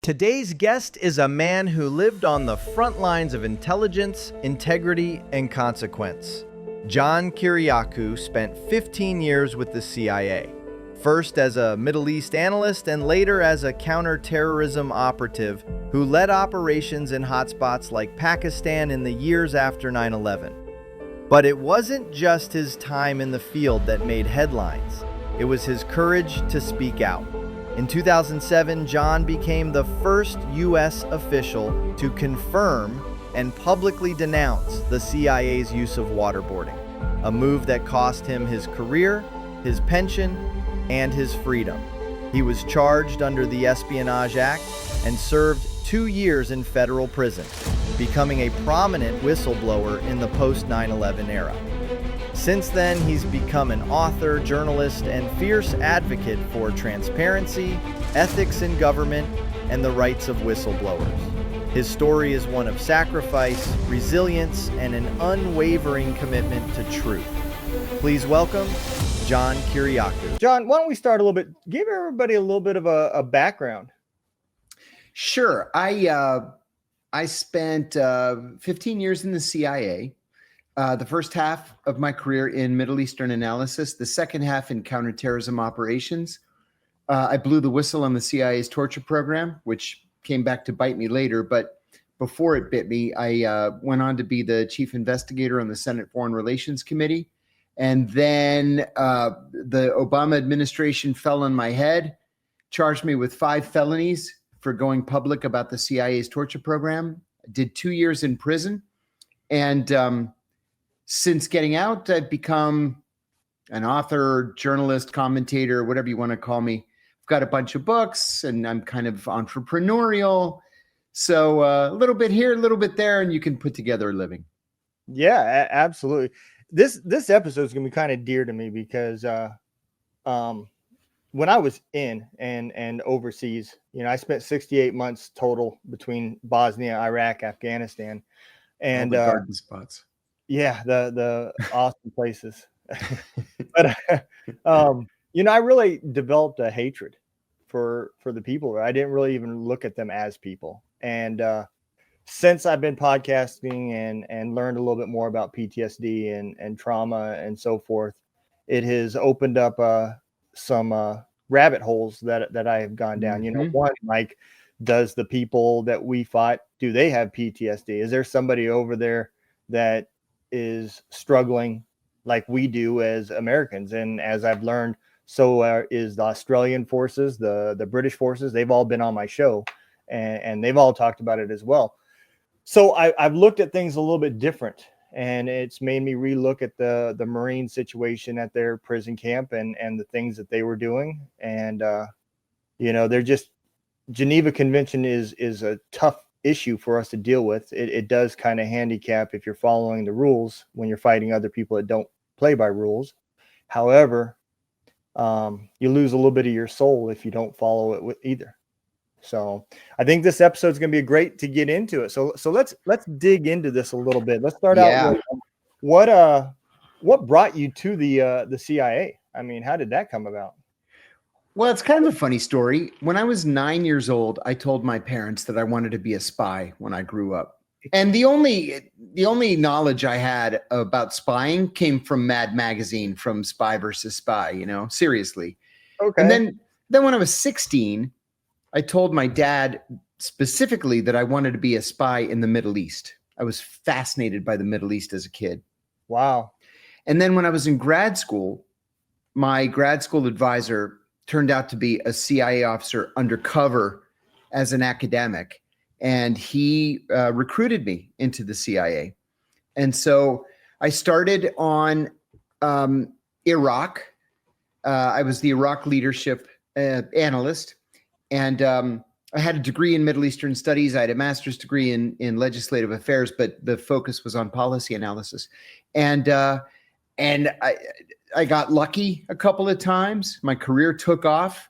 Today's guest is a man who lived on the front lines of intelligence, integrity, and consequence. John Kiriakou spent 15 years with the CIA, first as a Middle East analyst and later as a counterterrorism operative who led operations in hotspots like Pakistan in the years after 9/11. But it wasn't just his time in the field that made headlines. It was his courage to speak out. In 2007, John became the first U.S. official to confirm and publicly denounce the CIA's use of waterboarding, a move that cost him his career, his pension, and his freedom. He was charged under the Espionage Act and served 2 years in federal prison, becoming a prominent whistleblower in the post-9/11 era. Since then, he's become an author, journalist, and fierce advocate for transparency, ethics in government, and the rights of whistleblowers. His story is one of sacrifice, resilience, and an unwavering commitment to truth. Please welcome John Kiriakou. John, why don't we start a little bit? Give everybody a little bit of a background. Sure. I spent 15 years in the CIA. The first half of my career in Middle Eastern analysis, the second half in counterterrorism operations. I blew the whistle on the CIA's torture program, which came back to bite me later. But before it bit me, I went on to be the chief investigator on the Senate Foreign Relations Committee. And then the Obama administration fell on my head, charged me with 5 felonies for going public about the CIA's torture program. I did 2 years in prison. And since getting out, I've become an author, journalist, commentator, whatever you want to call me. I've got a bunch of books and I'm kind of entrepreneurial. So a little bit here, a little bit there, and you can put together a living. Yeah, absolutely. This episode is going to be kind of dear to me because when I was in and overseas, I spent 68 months total between Bosnia, Iraq, Afghanistan, and all the garden spots. Yeah, the awesome places. But I really developed a hatred for the people. I didn't really even look at them as people. And since I've been podcasting and learned a little bit more about PTSD and trauma and so forth, it has opened up some rabbit holes that I have gone down. One, like, does the people that we fought, do they have PTSD? Is there somebody over there that is struggling like we do as Americans? And as I've learned, so is the Australian forces, the British forces. They've all been on my show and they've all talked about it as well. So I've looked at things a little bit different, and it's made me relook at the Marine situation at their prison camp and the things that they were doing. And they're just, Geneva Convention is a tough issue for us to deal with. It does kind of handicap if you're following the rules when you're fighting other people that don't play by rules. However, you lose a little bit of your soul if you don't follow it with either. So I think this episode is going to be great to get into it. So let's dig into this a little bit. Let's start out with what brought you to the CIA? I mean, how did that come about? Well, it's kind of a funny story. When I was 9 years old, I told my parents that I wanted to be a spy when I grew up. And the only knowledge I had about spying came from Mad Magazine, from Spy versus Spy, seriously. Okay. And then when I was 16, I told my dad specifically that I wanted to be a spy in the Middle East. I was fascinated by the Middle East as a kid. Wow. And then when I was in grad school, my grad school advisor turned out to be a CIA officer undercover as an academic. And he recruited me into the CIA. And so I started on Iraq. I was the Iraq leadership analyst. And I had a degree in Middle Eastern studies. I had a master's degree in legislative affairs, but the focus was on policy analysis. And I got lucky a couple of times. My career took off.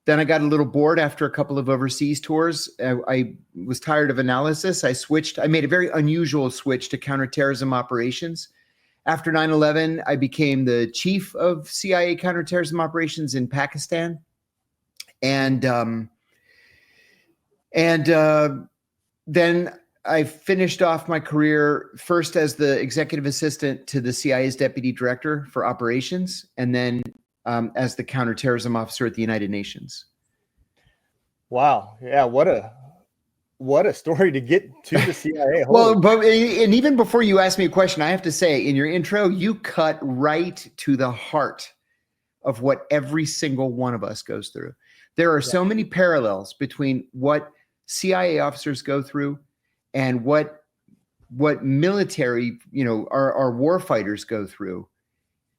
Then I got a little bored after a couple of overseas tours. I was tired of analysis. I made a very unusual switch to counterterrorism operations. After 9/11, I became the chief of CIA counterterrorism operations in Pakistan. And And then I finished off my career first as the executive assistant to the CIA's deputy director for operations, and then as the counterterrorism officer at the United Nations. Wow. Yeah. What a story to get to the CIA. Well, but and even before you ask me a question, I have to say, in your intro, you cut right to the heart of what every single one of us goes through. There are so many parallels between what CIA officers go through and what military, our war fighters go through.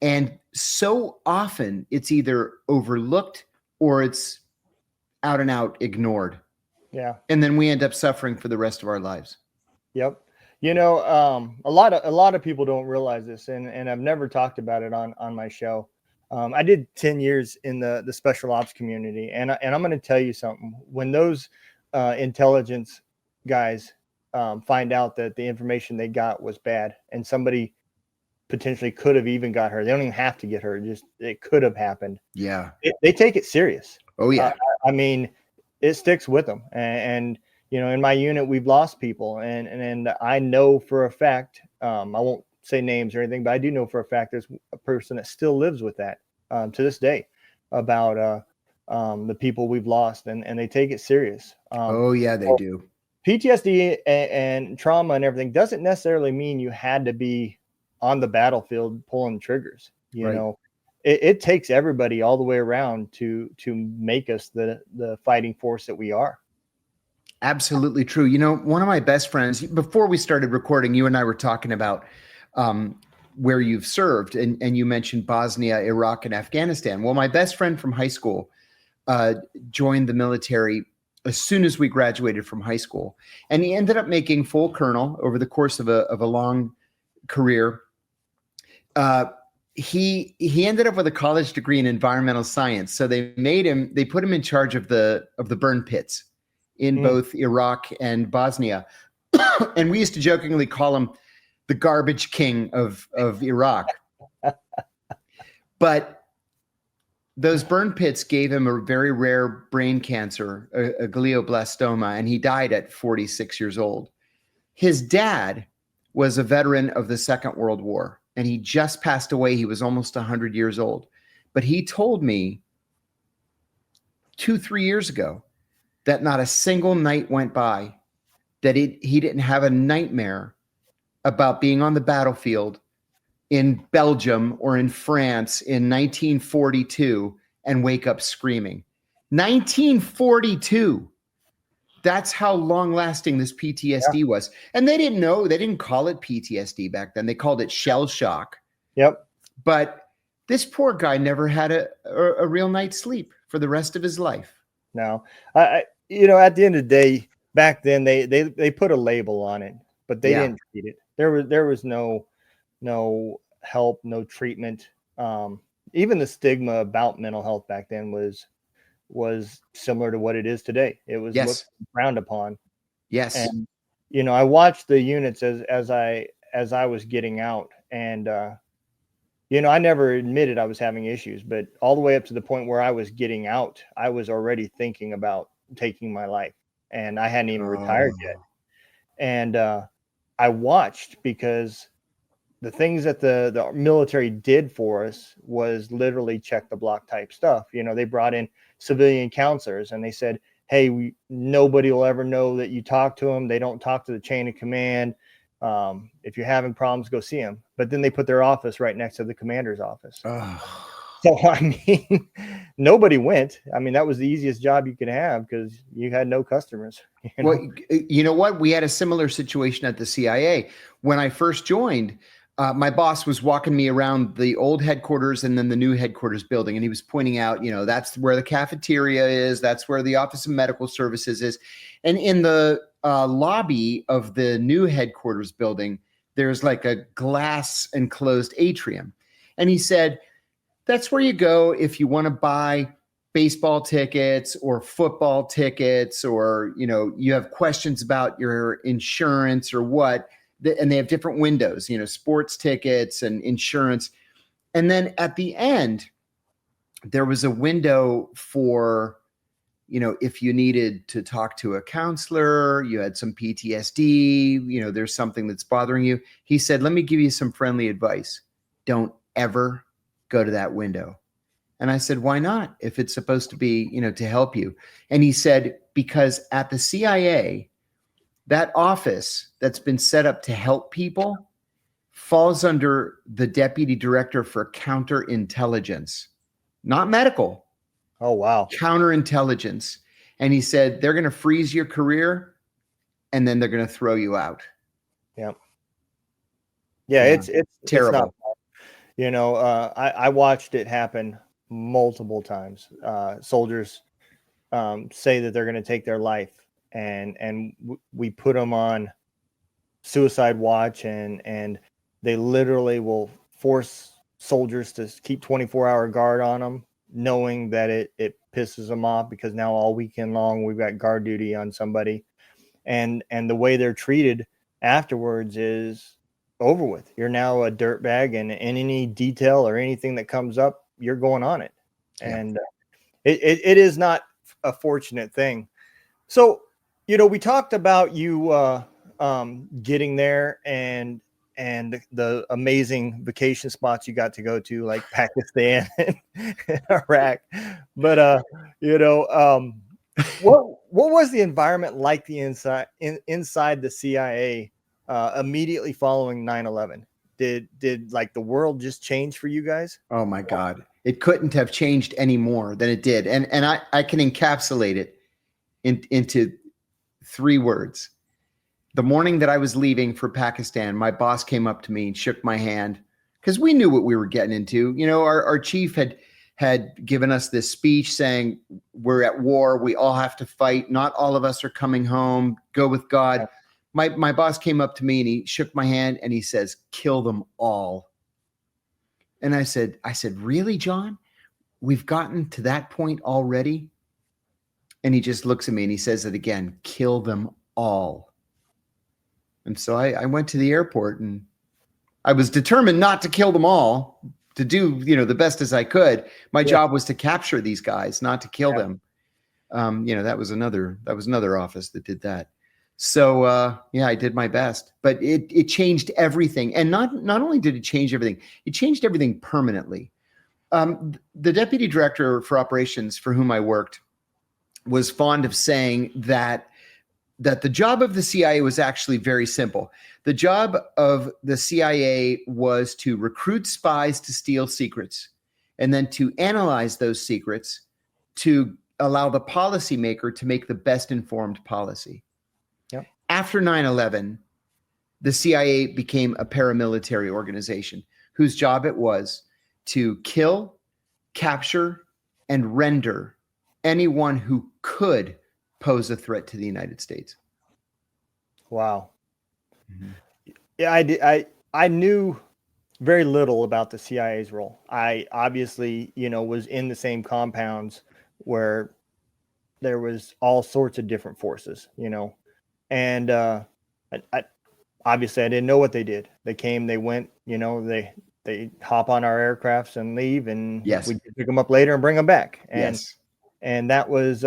And so often it's either overlooked or it's out and out ignored. Yeah. And then we end up suffering for the rest of our lives. Yep. A lot of people don't realize this, and I've never talked about it on my show. I did 10 years in the special ops community, and I'm going to tell you something. When those intelligence guys find out that the information they got was bad, and somebody potentially could have even got hurt, they don't even have to get hurt. Just it could have happened. Yeah, they take it serious. Oh yeah. I mean, it sticks with them, and in my unit we've lost people, and I know for a fact. I won't say names or anything, but I do know for a fact there's a person that still lives with that to this day about the people we've lost, and they take it serious. Oh yeah, they do. PTSD and trauma and everything doesn't necessarily mean you had to be on the battlefield pulling triggers. It takes everybody all the way around to make us the fighting force that we are. Absolutely true. One of my best friends, before we started recording, you and I were talking about where you've served, and you mentioned Bosnia, Iraq, and Afghanistan. Well, my best friend from high school joined the military as soon as we graduated from high school, and he ended up making full colonel over the course of a long career. He ended up with a college degree in environmental science, so they put him in charge of the burn pits in both Iraq and Bosnia, and we used to jokingly call him the garbage king of Iraq. But those burn pits gave him a very rare brain cancer, a glioblastoma, and he died at 46 years old. His dad was a veteran of the Second World War, and he just passed away. He was almost 100 years old. But he told me 2-3 years ago that not a single night went by that he didn't have a nightmare about being on the battlefield in Belgium or in France in 1942 and wake up screaming. 1942. That's how long lasting this PTSD was. And they didn't call it PTSD back then. They called it shell shock. Yep. But this poor guy never had a real night's sleep for the rest of his life. No, at the end of the day, back then they put a label on it, but they didn't treat it. There was no help, no treatment. Even the stigma about mental health back then was similar to what it is today. It was looked frowned upon. Yes. And I watched the units as I was getting out, and I never admitted I was having issues, but all the way up to the point where I was getting out, I was already thinking about taking my life, and I hadn't even retired yet. And I watched, because the things that the military did for us was literally check the block type stuff. They brought in civilian counselors, and they said, hey, nobody will ever know that you talk to them. They don't talk to the chain of command. If you're having problems, go see them. But then they put their office right next to the commander's office. So, nobody went. That was the easiest job you could have because you had no customers. Well, you know what? We had a similar situation at the CIA. When I first joined, my boss was walking me around the old headquarters and then the new headquarters building. And he was pointing out, that's where the cafeteria is. That's where the Office of Medical Services is. And in the lobby of the new headquarters building, there's like a glass enclosed atrium. And he said, that's where you go if you want to buy baseball tickets or football tickets, or, you have questions about your insurance or what. And they have different windows, sports tickets and insurance. And then at the end, there was a window for if you needed to talk to a counselor, you had some PTSD, there's something that's bothering you. He said, let me give you some friendly advice. Don't ever go to that window. And I said, why not? If it's supposed to be, to help you. And he said, because at the CIA, that office that's been set up to help people falls under the deputy director for counterintelligence, not medical. Oh, wow. Counterintelligence. And he said, they're going to freeze your career and then they're going to throw you out. Yeah. It's terrible. It's not, I watched it happen multiple times. Soldiers say that they're going to take their life, and we put them on suicide watch, and they literally will force soldiers to keep 24-hour guard on them, knowing that it pisses them off, because now all weekend long we've got guard duty on somebody, and the way they're treated afterwards is over with. You're now a dirtbag, and any detail or anything that comes up, you're going on it. Yeah. And it is not a fortunate thing. So, we talked about you getting there and the amazing vacation spots you got to go to, like Pakistan and Iraq. But what was the environment like inside the CIA immediately following 9/11? Did like the world just change for you guys? Oh my God. It couldn't have changed any more than it did. And I can encapsulate it into 3 words. The morning that I was leaving for Pakistan, my boss came up to me and shook my hand, because we knew what we were getting into. Our chief had given us this speech saying, we're at war. We all have to fight. Not all of us are coming home. Go with God. Yeah. My boss came up to me and he shook my hand and he says, kill them all. And I said, really, John? We've gotten to that point already? And he just looks at me and he says it again, kill them all. And so I went to the airport, and I was determined not to kill them all, to do, the best as I could. My job was to capture these guys, not to kill them. That was another office that did that. So, I did my best, but it changed everything. And not only did it change everything, it changed everything permanently. The deputy director for operations for whom I worked was fond of saying that the job of the CIA was actually very simple. The job of the CIA was to recruit spies to steal secrets, and then to analyze those secrets to allow the policymaker to make the best informed policy. Yep. After 9/11, the CIA became a paramilitary organization whose job it was to kill, capture, and render anyone who could pose a threat to the United States. Wow. Mm-hmm. Yeah, I knew very little about the CIA's role. I obviously, was in the same compounds where there was all sorts of different forces, and I obviously I didn't know what they did. They came, they went, they hop on our aircrafts and leave, and we pick them up later and bring them back. And that was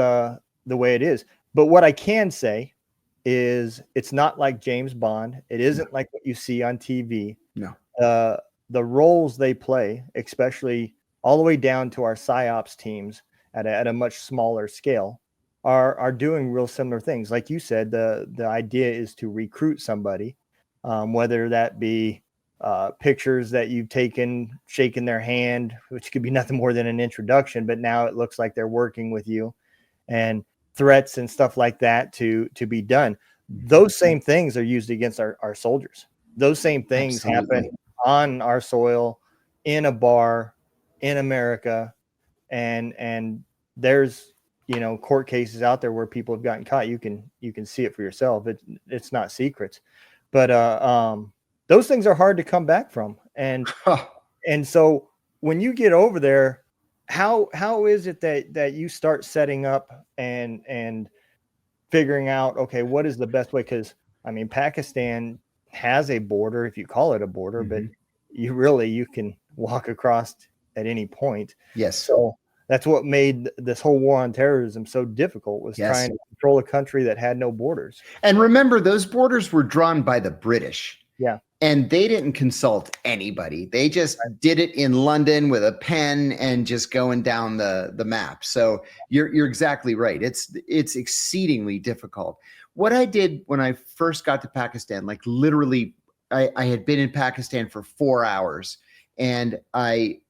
the way it is. But what I can say is it's not like James Bond. It isn't like what you see on TV. No. The roles they play, especially all the way down to our PSYOPs teams at a much smaller scale, are doing real similar things. Like you said, the idea is to recruit somebody, whether that be pictures that you've taken, shaking their hand, which could be nothing more than an introduction, but now it looks like they're working with you, and threats and stuff like that to be done. Those same things are used against our soldiers. Those same things happen on our soil, in a bar, in America, and there's court cases out there where people have gotten caught. You can see it for yourself. It's not secrets, but those things are hard to come back from. And so when you get over there, how is it that you start setting up and figuring out, okay, what is the best way? Because Pakistan has a border, if you call it a border, but you can walk across at any point. Yes. So That's what made this whole war on terrorism so difficult, was Yes. trying to control a country that had no borders. And remember, those borders were drawn by the British. Yeah. And they didn't consult anybody. They just did it in London with a pen and just going down the map. So you're exactly right. It's exceedingly difficult. What I did when I first got to Pakistan, like literally, I had been in Pakistan for 4 hours, and I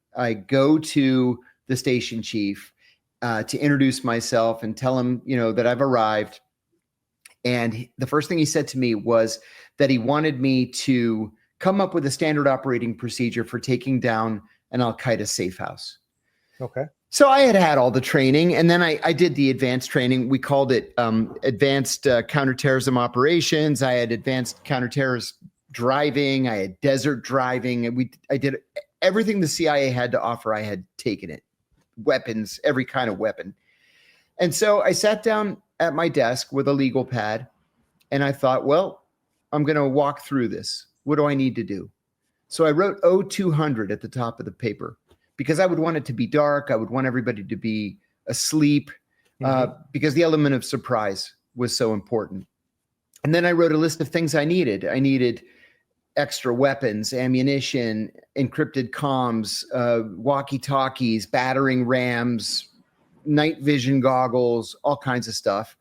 go to the station chief to introduce myself and tell him, that I've arrived. And the first thing he said to me was that he wanted me to come up with a standard operating procedure for taking down an Al-Qaeda safe house. Okay. So I had all the training, and then I did the advanced training. We called it advanced counterterrorism operations. I had advanced counterterrorist driving. I had desert driving. And I did everything the CIA had to offer. I had taken it. Weapons, every kind of weapon. And so I sat down at my desk with a legal pad, and I thought, well, I'm going to walk through this. What do I need to do? So I wrote 0200 at the top of the paper because I would want it to be dark. I would want everybody to be asleep because the element of surprise was so important. And then I wrote a list of things I needed. I needed extra weapons, ammunition, encrypted comms, walkie-talkies, battering rams, night vision goggles, all kinds of stuff.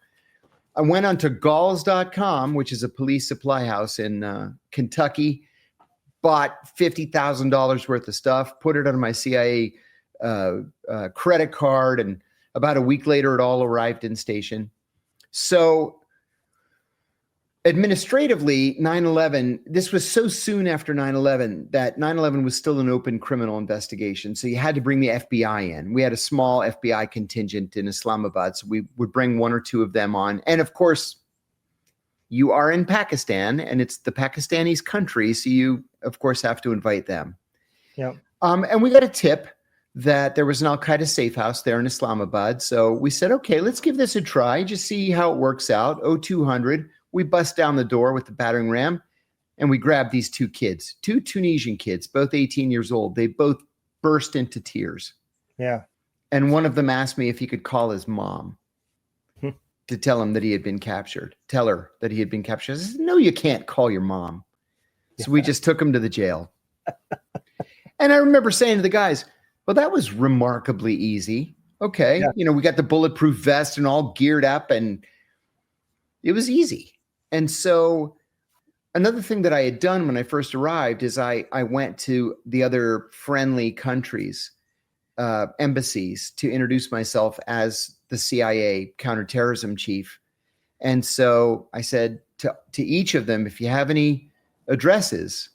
I went onto galls.com, which is a police supply house in Kentucky, bought $50,000 worth of stuff, put it on my CIA credit card, and about a week later, it all arrived in station. So administratively, 9/11, this was so soon after 9/11 that 9/11 was still an open criminal investigation. So you had to bring the FBI in. We had a small FBI contingent in Islamabad, so we would bring one or two of them on. And of course, you are in Pakistan, and it's the Pakistanis country, so you, of course, have to invite them. Yeah. And we got a tip that there was an Al-Qaeda safe house there in Islamabad. So we said, okay, let's give this a try, just see how it works out. 0200. We bust down the door with the battering ram, and we grabbed these two kids, two Tunisian kids, both 18 years old. They both burst into tears. Yeah. And one of them asked me if he could call his mom to tell him that he had been captured. Tell her that he had been captured. I said, no, you can't call your mom. So we just took him to the jail. And I remember saying to the guys, well, that was remarkably easy. Okay. Yeah. We got the bulletproof vest and all geared up, and it was easy. And so another thing that I had done when I first arrived is I went to the other friendly countries, embassies, to introduce myself as the CIA counterterrorism chief. And so I said to each of them, if you have any addresses,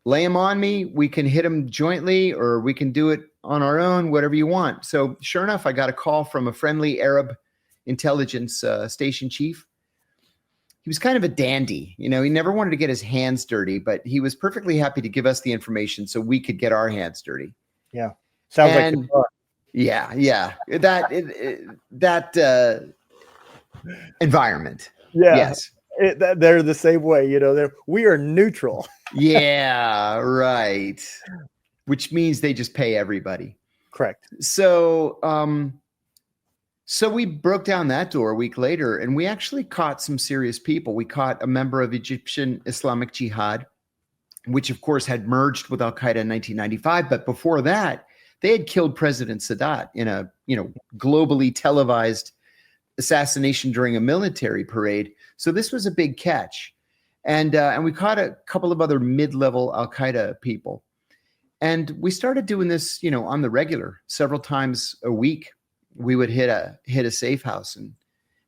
lay them on me. We can hit them jointly, or we can do it on our own, whatever you want. So sure enough, I got a call from a friendly Arab intelligence station chief. He was kind of a dandy. He never wanted to get his hands dirty, but he was perfectly happy to give us the information so we could get our hands dirty. Yeah. Sounds like yeah. That environment. Yeah. Yes. They're the same way, we are neutral. Yeah, right. Which means they just pay everybody. Correct. So we broke down that door a week later, and we actually caught some serious people. We caught a member of Egyptian Islamic Jihad, which of course had merged with Al-Qaeda in 1995. But before that, they had killed President Sadat in a globally televised assassination during a military parade. So this was a big catch. And we caught a couple of other mid-level Al-Qaeda people. And we started doing this, on the regular, several times a week. We would hit a safe house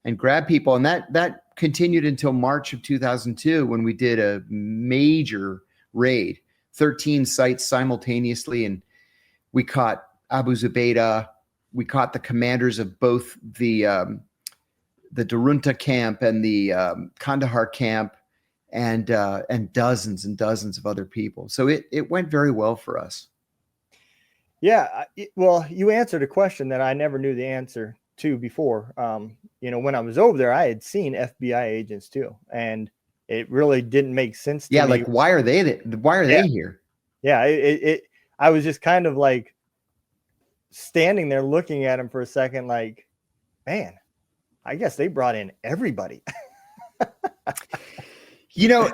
and grab people. And that continued until March of 2002, when we did a major raid, 13 sites simultaneously. And we caught Abu Zubaydah. We caught the commanders of both the Darunta camp and the Kandahar camp, and dozens and dozens of other people. So it went very well for us. Yeah. Well, you answered a question that I never knew the answer to before. When I was over there, I had seen FBI agents too, and it really didn't make sense to me. Like, why are they they here? Yeah. I was just kind of like, standing there looking at him for a second, like, man, I guess they brought in everybody. You know,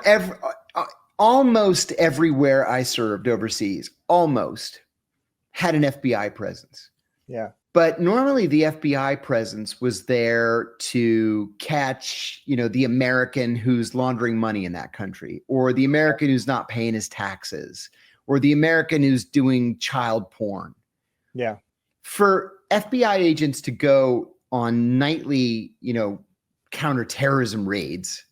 almost everywhere I served overseas, almost had an FBI presence. Yeah. But normally the FBI presence was there to catch, the American who's laundering money in that country, or the American who's not paying his taxes, or the American who's doing child porn. Yeah. For FBI agents to go on nightly, counterterrorism raids,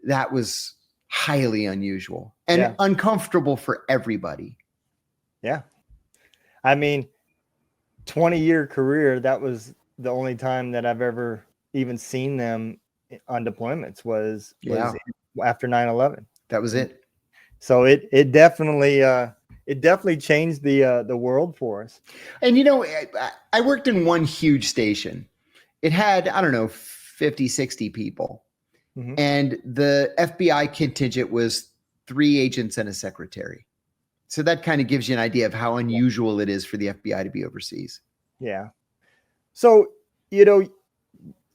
that was highly unusual and uncomfortable for everybody. Yeah. I mean, 20-year career, that was the only time that I've ever even seen them on deployments was after 9/11. That was it. So it definitely changed the world for us. And I worked in one huge station. It had, I don't know, 50, 60 people. Mm-hmm. And the FBI contingent was 3 agents and a secretary. So that kind of gives you an idea of how unusual it is for the FBI to be overseas. Yeah. So,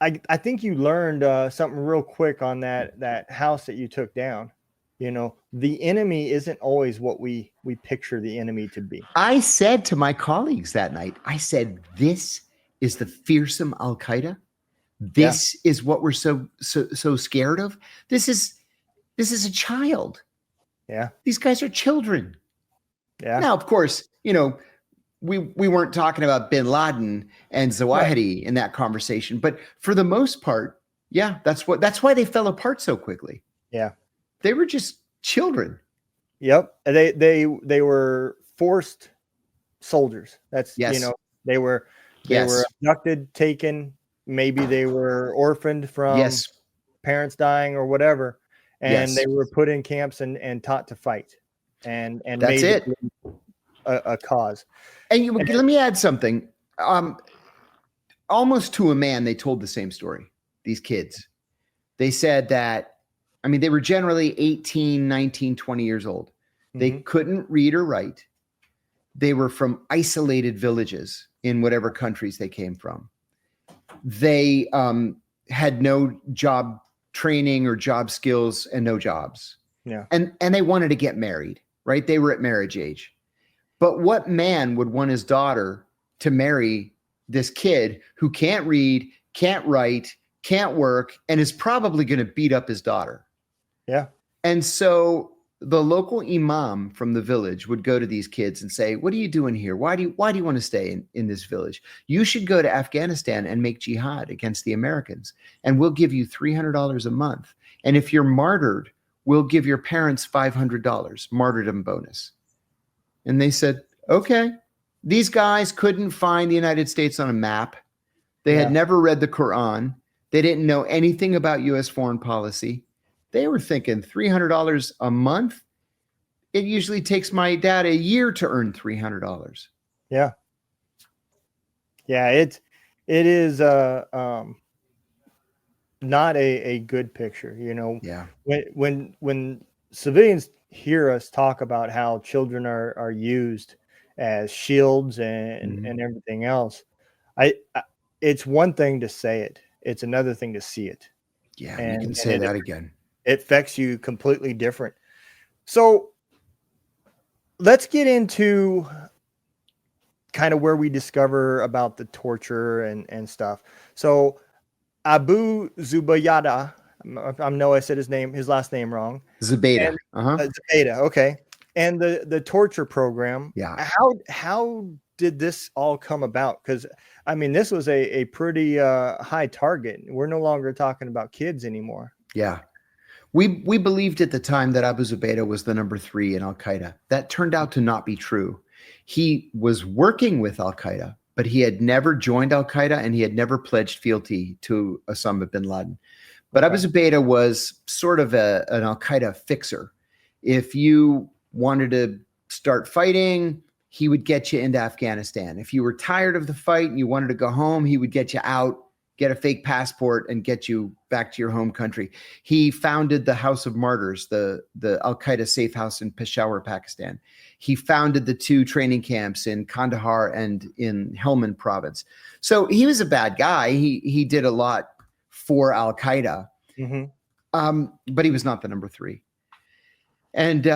I think you learned something real quick on that house that you took down. The enemy isn't always what we picture the enemy to be. I said to my colleagues that night, I said, this is the fearsome Al-Qaeda. This is what we're so scared of. This is a child. Yeah. These guys are children. Yeah. Now, of course, we weren't talking about bin Laden and Zawahiri in that conversation, but for the most part, that's why they fell apart so quickly. Yeah. They were just children. Yep. They were forced soldiers. That's they were abducted, taken. Maybe they were orphaned from parents dying or whatever, and they were put in camps and taught to fight, and that's made it a cause. And let me add something. Almost to a man, they told the same story. These kids, they said that, they were generally 18, 19, 20 years old. Mm-hmm. They couldn't read or write. They were from isolated villages in whatever countries they came from. They had no job training or job skills and no jobs. Yeah. And they wanted to get married, right? They were at marriage age. But what man would want his daughter to marry this kid who can't read, can't write, can't work, and is probably going to beat up his daughter? Yeah. And so the local imam from the village would go to these kids and say, what are you doing here? Why do you want to stay in this village? You should go to Afghanistan and make jihad against the Americans, and we'll give you $300 a month. And if you're martyred, we'll give your parents $500 martyrdom bonus. And they said, okay. These guys couldn't find the United States on a map. They had never read the Quran. They didn't know anything about U.S. foreign policy. They were thinking $300 a month. It usually takes my dad a year to earn $300. Yeah. Yeah. It is not a good picture, Yeah. When civilians hear us talk about how children are used as shields and everything else, it's one thing to say it. It's another thing to see it. Yeah. And you can say that again. It affects you completely different. So let's get into kind of where we discover about the torture and stuff. So Abu Zubaydah, I know I said his last name wrong. Zubaydah. Zubaydah. Okay. And the torture program. Yeah. How did this all come about? Because this was a pretty high target. We're no longer talking about kids anymore. Yeah. We believed at the time that Abu Zubaydah was the number 3 in Al-Qaeda. That turned out to not be true. He was working with Al-Qaeda, but he had never joined Al-Qaeda and he had never pledged fealty to Osama bin Laden. But Abu Zubaydah was sort of an Al-Qaeda fixer. If you wanted to start fighting, he would get you into Afghanistan. If you were tired of the fight and you wanted to go home, he would get you out get a fake passport, and get you back to your home country. He founded the House of Martyrs, the Al-Qaeda safe house in Peshawar, Pakistan. He founded the 2 training camps in Kandahar and in Helmand province. So he was a bad guy. He did a lot for Al-Qaeda, but he was not the number 3. And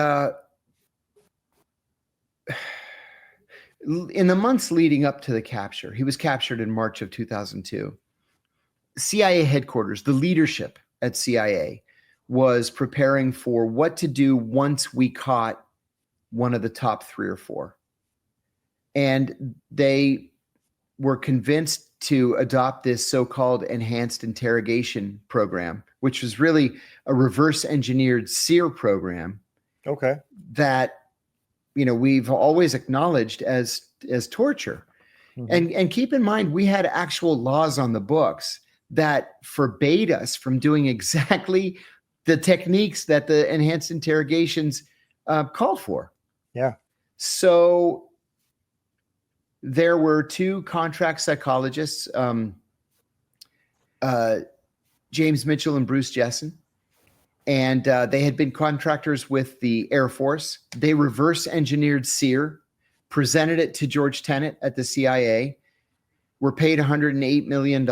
in the months leading up to the capture, he was captured in March of 2002. CIA headquarters, the leadership at CIA, was preparing for what to do once we caught one of the top 3 or 4. And they were convinced to adopt this so-called enhanced interrogation program, which was really a reverse engineered SEER program. Okay. That, we've always acknowledged as torture. And keep in mind, we had actual laws on the books that forbade us from doing exactly the techniques that the enhanced interrogations called for. Yeah. So there were 2 contract psychologists, James Mitchell and Bruce Jessen, and they had been contractors with the Air Force. They reverse engineered SEER, presented it to George Tenet at the CIA, were paid $108 million.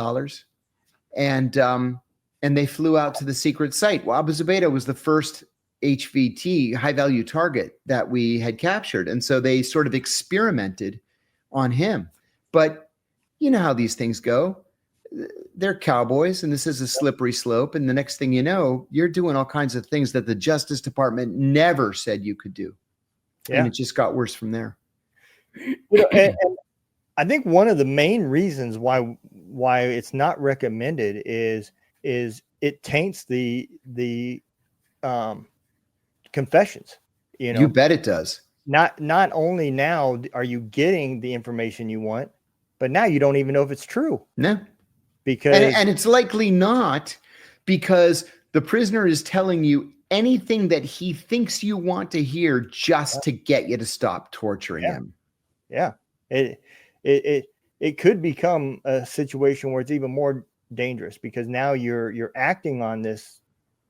And they flew out to the secret site. Well, Abu Zubaydah was the first HVT, high value target, that we had captured. And so they sort of experimented on him. But you know how these things go. They're cowboys, and this is a slippery slope. And the next thing you know, you're doing all kinds of things that the Justice Department never said you could do. Yeah. And it just got worse from there. And I think one of the main reasons why it's not recommended is it taints the confessions. You bet it does. Not only now are you getting the information you want, but now you don't even know if it's true. No, because and it's likely not, because the prisoner is telling you anything that he thinks you want to hear just to get you to stop torturing him. Yeah. It could become a situation where it's even more dangerous, because now you're acting on this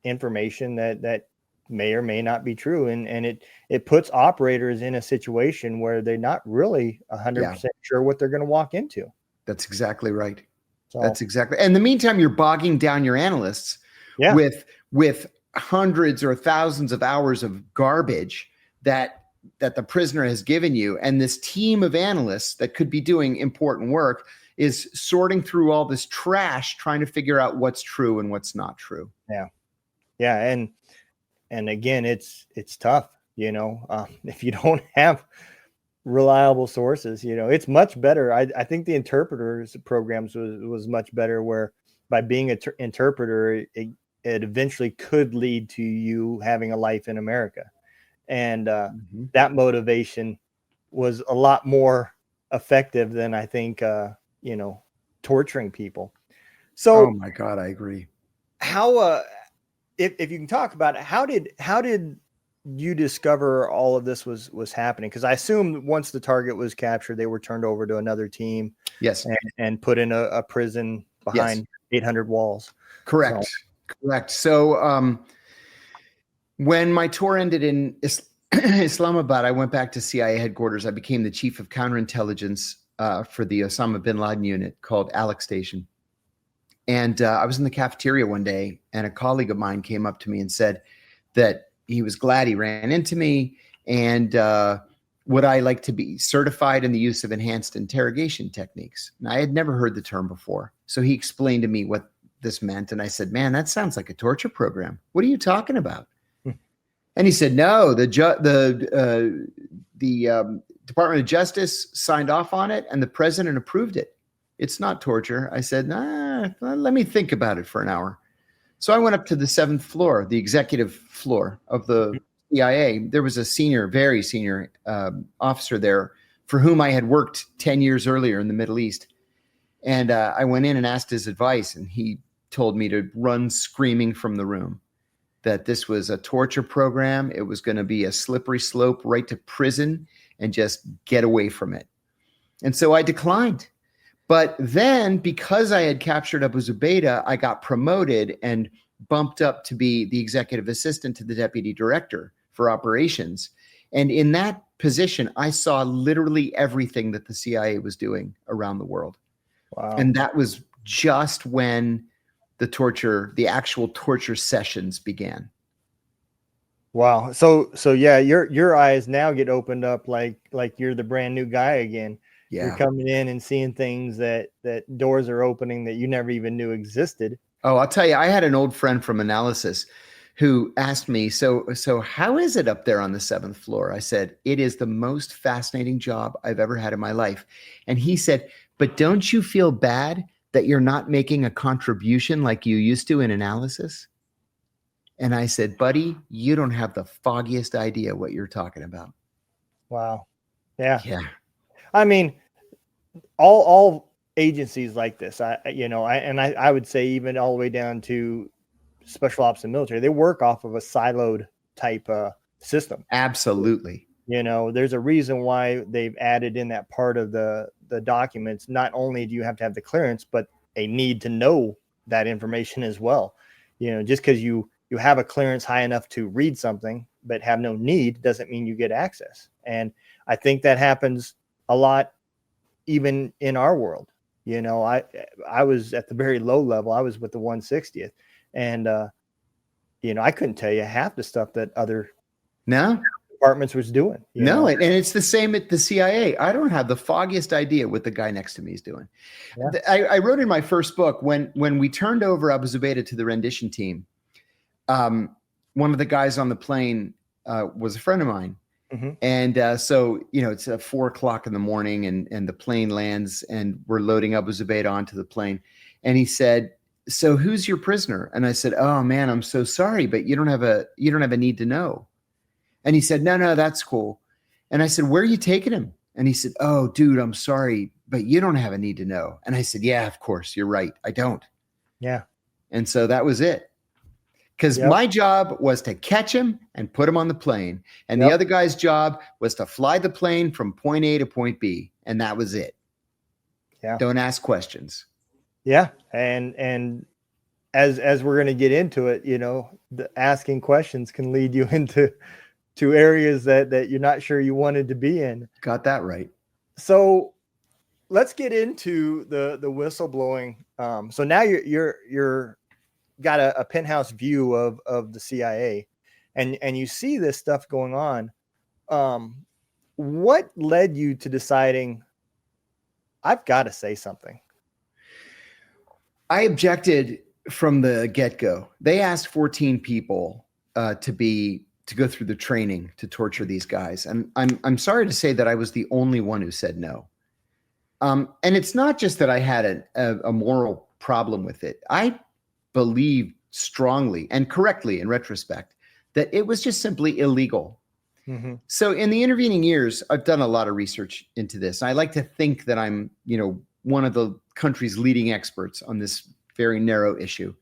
information that may or may not be true. And it puts operators in a situation where they're not really 100% sure what they're going to walk into. That's exactly right. So, that's exactly. And in the meantime, you're bogging down your analysts with hundreds or thousands of hours of garbage that the prisoner has given you. And this team of analysts that could be doing important work is sorting through all this trash, trying to figure out what's true and what's not true. Yeah. Yeah. And again, it's tough, if you don't have reliable sources, it's much better. I think the interpreters programs was much better, where by being an interpreter, it eventually could lead to you having a life in America. And that motivation was a lot more effective than I think, torturing people. So, oh my God, I agree. How, if you can talk about it, how did you discover all of this was happening? Because I assume once the target was captured, they were turned over to another team. Yes. And put in a prison behind 800 walls. Correct. Correct. So, when my tour ended in Islamabad, I went back to CIA headquarters. I became the chief of counterintelligence for the Osama bin Laden unit called Alex Station. And I was in the cafeteria one day, and a colleague of mine came up to me and said that he was glad he ran into me, and would I like to be certified in the use of enhanced interrogation techniques? And I had never heard the term before. So he explained to me what this meant. And I said, man, that sounds like a torture program. What are you talking about? And he said, no, the Department of Justice signed off on it, and the president approved it. It's not torture. I said, nah, let me think about it for an hour. So I went up to the 7th floor, the executive floor of the CIA. There was a very senior officer there for whom I had worked 10 years earlier in the Middle East. And I went in and asked his advice, and he told me to run screaming from the room, that this was a torture program. It was going to be a slippery slope right to prison, and just get away from it. And so I declined. But then because I had captured Abu Zubaydah, I got promoted and bumped up to be the executive assistant to the deputy director for operations. And in that position, I saw literally everything that the CIA was doing around the world. Wow. And that was just when the actual torture sessions began. Wow. So yeah, your eyes now get opened up like you're the brand new guy again. Yeah. You're coming in and seeing things that doors are opening that you never even knew existed. Oh, I'll tell you, I had an old friend from analysis who asked me, so how is it up there on the 7th floor? I said, it is the most fascinating job I've ever had in my life. And he said, but don't you feel bad that you're not making a contribution like you used to in analysis? And I said, buddy, you don't have the foggiest idea what you're talking about. Wow. Yeah. Yeah. I mean, all agencies like this, I would say even all the way down to special ops and military, they work off of a siloed type system. Absolutely. There's a reason why they've added in that part of the documents. Not only do you have to have the clearance, but a need to know that information as well. Just because you have a clearance high enough to read something, but have no need, doesn't mean you get access. And I think that happens a lot, even in our world. I was at the very low level. I was with the 160th, and I couldn't tell you half the stuff that other departments was doing. And it's the same at the CIA. I don't have the foggiest idea what the guy next to me is doing. Yeah. I wrote in my first book, when we turned over Abu Zubaydah to the rendition team, one of the guys on the plane was a friend of mine. Mm-hmm. And so, it's 4:00 in the morning and the plane lands and we're loading Abu Zubaydah onto the plane. And he said, so who's your prisoner? And I said, oh man, I'm so sorry, but you don't have a need to know. And he said, no, that's cool. And I said, where are you taking him? And he said, oh dude, I'm sorry, but you don't have a need to know. And I said, yeah, of course, you're right. I don't. Yeah. And so that was it. Because my job was to catch him and put him on the plane. And the other guy's job was to fly the plane from point A to point B. And that was it. Yeah. Don't ask questions. Yeah. And as we're going to get into it, the asking questions can lead you into areas that you're not sure you wanted to be in. Got that right. So let's get into the whistleblowing. So now you're got a penthouse view of the CIA, and you see this stuff going on. What led you to deciding, I've got to say something? I objected from the get-go. They asked 14 people to go through the training to torture these guys, and I'm sorry to say that I was the only one who said no. And it's not just that I had a moral problem with it. I believe strongly and correctly in retrospect that it was just simply illegal. Mm-hmm. So in the intervening years, I've done a lot of research into this. I like to think that I'm, one of the country's leading experts on this very narrow issue.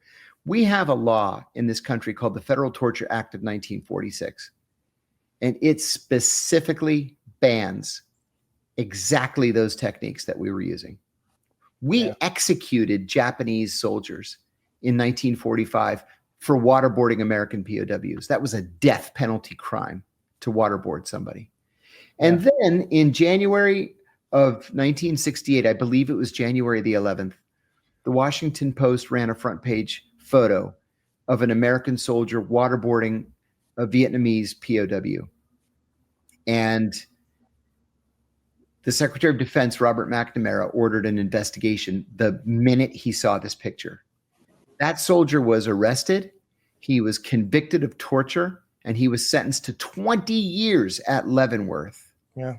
We have a law in this country called the Federal Torture Act of 1946, and it specifically bans exactly those techniques that we were using. We executed Japanese soldiers in 1945 for waterboarding American POWs. That was a death penalty crime to waterboard somebody. And then in January of 1968, I believe it was January the 11th, the Washington Post ran a front page photo of an American soldier waterboarding a Vietnamese POW. And the Secretary of Defense, Robert McNamara, ordered an investigation the minute he saw this picture. That soldier was arrested, he was convicted of torture, and he was sentenced to 20 years at Leavenworth. Yeah.